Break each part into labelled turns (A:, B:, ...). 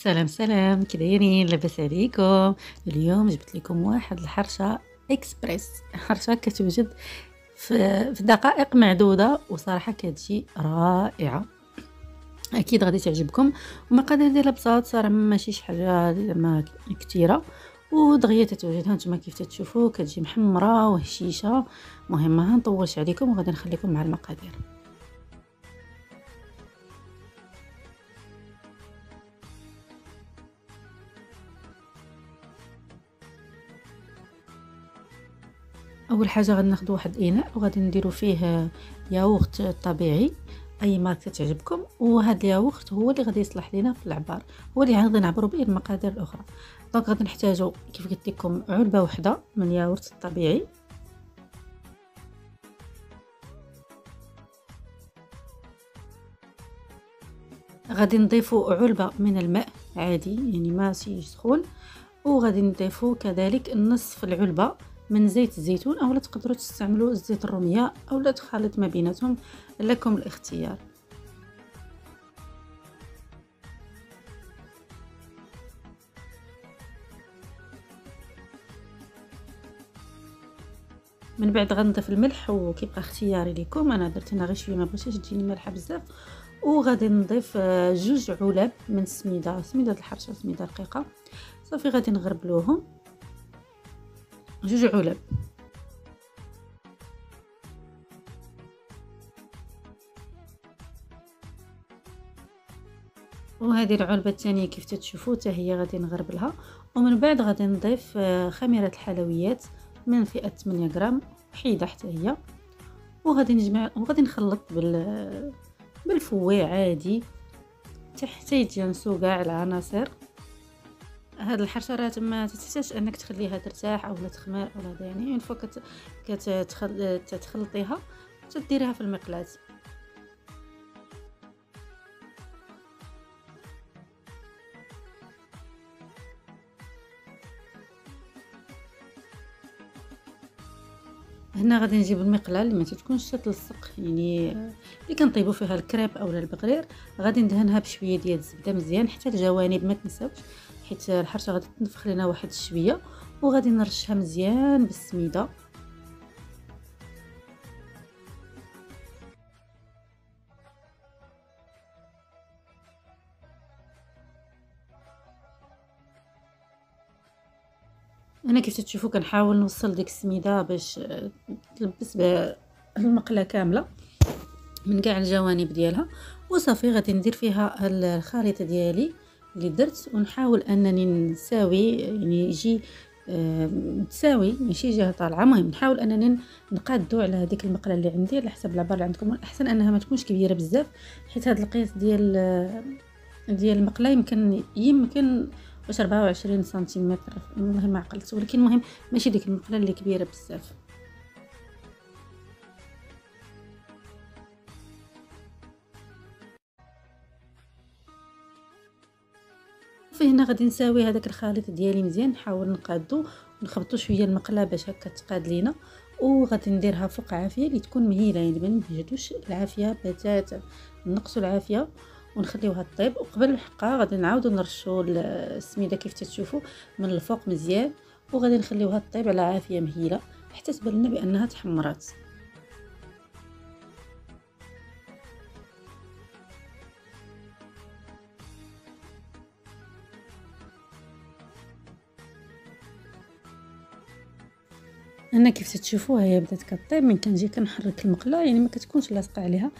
A: سلام سلام، كي دايرين؟ لاباس عليكم؟ اليوم جبت لكم واحد الحرشة اكسبريس، حرشة كتوجد في دقائق معدودة، وصراحة كتجي رائعة. اكيد غادي تعجبكم، ومقادير ديالها بساط صراحة، ماشي شي حاجة ما كثيرة، ودغيا تتوجد. هانتوما كيف تشوفوا كتجي محمرة وهشيشة. مهم ما نطولش عليكم وغادي نخليكم مع المقادير. اول حاجه غادي ناخذ واحد الاناء وغادي نديرو فيه ياغورت طبيعي، اي ماركه تعجبكم، وهذا الياغورت هو اللي غادي يصلح لينا في العبار، هو اللي غادي نعبروا به المقادير الاخرى. دونك غادي نحتاجو كيف قلت لكم علبه واحده من الياغورت الطبيعي، غادي نضيفو علبه من الماء عادي يعني ماشي سخون، وغادي نضيفو كذلك نصف العلبه من زيت الزيتون، اولا تقدروا تستعملوا زيت الروميه اولا تخلط ما بيناتهم، لكم الاختيار. من بعد غنضيف الملح وكيبقى اختياري لكم، انا درت هنا غير شويه، ما بغيتش تجيني مالحه بزاف. وغادي نضيف جوج علب من السميده الحرشه، سميده رقيقه صافي. غادي نغربلوهم جوج علب. وهذه العلبه الثانيه كيف تشوفوا حتى هي غادي نغربلها. ومن بعد غادي نضيف خميره الحلويات من فئه 8 غرام وحيده حتى هي، وغادي نجمع وغادي نخلط بالفوي عادي حتى يتجانسوا كاع العناصر. هاد الحشرات ما تحتاجش انك تخليها ترتاح او لا تخمر او هذا، يعني اون فوا كتخلطيها تديريها في المقلاة. هنا غادي نجيب المقله اللي ما تكونش تلصق، يعني اللي كنطيبوا فيها الكريب اولا البقرير، غادي ندهنها بشويه ديال الزبده مزيان حتى الجوانب ما تنساوش، حيت الحرشه غادي تنفخ لنا واحد الشويه. وغادي نرشها مزيان بالسميده. انا كيف تشوفوا كنحاول نوصل ديك السميده باش تلبس بالمقله كامله من كاع الجوانب ديالها. وصافي غادي ندير فيها الخليط ديالي اللي درت، ونحاول انني نساوي يعني يجي متساوي، ماشي جهه طالعه. المهم نحاول انني نقادو على هذيك المقله اللي عندي على حسب العبار اللي عندكم. الاحسن انها ما تكونش كبيره بزاف، حيت هذا القياس ديال المقله يمكن واش 24 سنتيمتر، المهم ما عقلت، ولكن المهم ماشي ديك المقله اللي كبيره بزاف. فهنا غادي نساوي هذاك الخليط ديالي مزيان، نحاول نقادو ونخبطو شويه المقله باش هكا تقاد لينا. وغادي نديرها فوق عافيه اللي تكون مهيله، يعني ما نهجدوش العافيه بتاتا، نقصوا العافيه ونخليوها طيب. وقبل الحقه غادي نعاودو نرشوا السميده كيف تشوفوا من الفوق مزيان، وغادي نخليوها طيب على عافيه مهيله حتى تبان لنا بانها تحمرات. انا كيف تشوفوا هي بدات كطيب، من كنجي كنحرك المقله يعني ما كتكونش لاصقه عليها.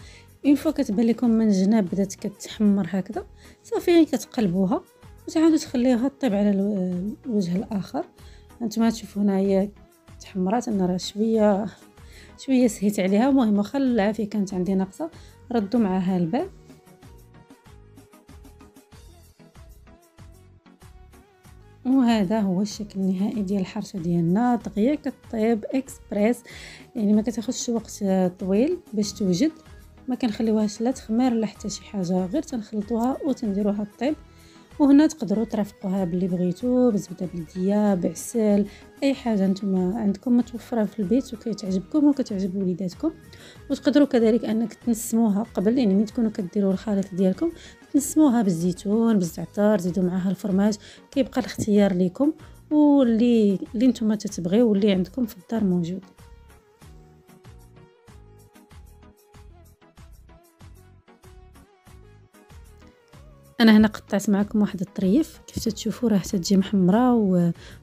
A: اون فوا كتبان لكم من الجناب بدات كتحمر هكذا، صافي كتقلبوها وتعاودوا تخليوها طيب على الوجه الاخر. هانتوما تشوفوا هنا هي تحمرات، انا راه شويه سهيت عليها. المهم واخا العافيه كانت عندي ناقصه ردوا معاها البال. وهذا هو الشكل النهائي ديال الحرشه ديالنا، دغيا كطيب اكسبريس، يعني ما كتاخذش وقت طويل باش توجد. ما كنخليوهاش لا تخمر لا حتى شي حاجه، غير تنخلطوها وتنديروها طيب. وهنا تقدروا ترافقوها باللي بغيتو، بزبده بلديه، بعسل، اي حاجه نتوما عندكم متوفره في البيت وكيتعجبكم وكتعجب وليداتكم. وتقدروا كذلك انك تنسموها قبل، يعني ملي تكونوا كديروا الخليط ديالكم نسموها بالزيتون بالزعتر، زيدوا معاها الفرماج، كيبقى الاختيار ليكم واللي نتوما تتبغيو واللي عندكم في الدار موجود. انا هنا قطعت معكم واحد الطريف، كيف تشوفوا راه تجي محمره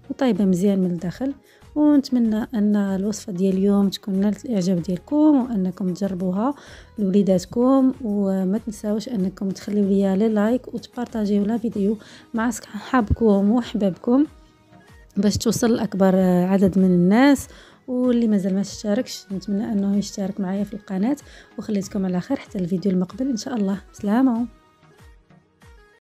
A: وطايبه مزيان من الداخل. ونتمنى ان الوصفه ديال اليوم تكون نالت الاعجاب ديالكم وانكم تجربوها لوليداتكم، وما تنساوش انكم تخليو ليا لي لايك وتبارطاجيو لا فيديو مع صحابكم وحبابكم باش توصل لاكبر عدد من الناس. واللي مازال ما اشتركش نتمنى انه يشترك معايا في القناه، وخليتكم على خير حتى الفيديو المقبل ان شاء الله. سلامه.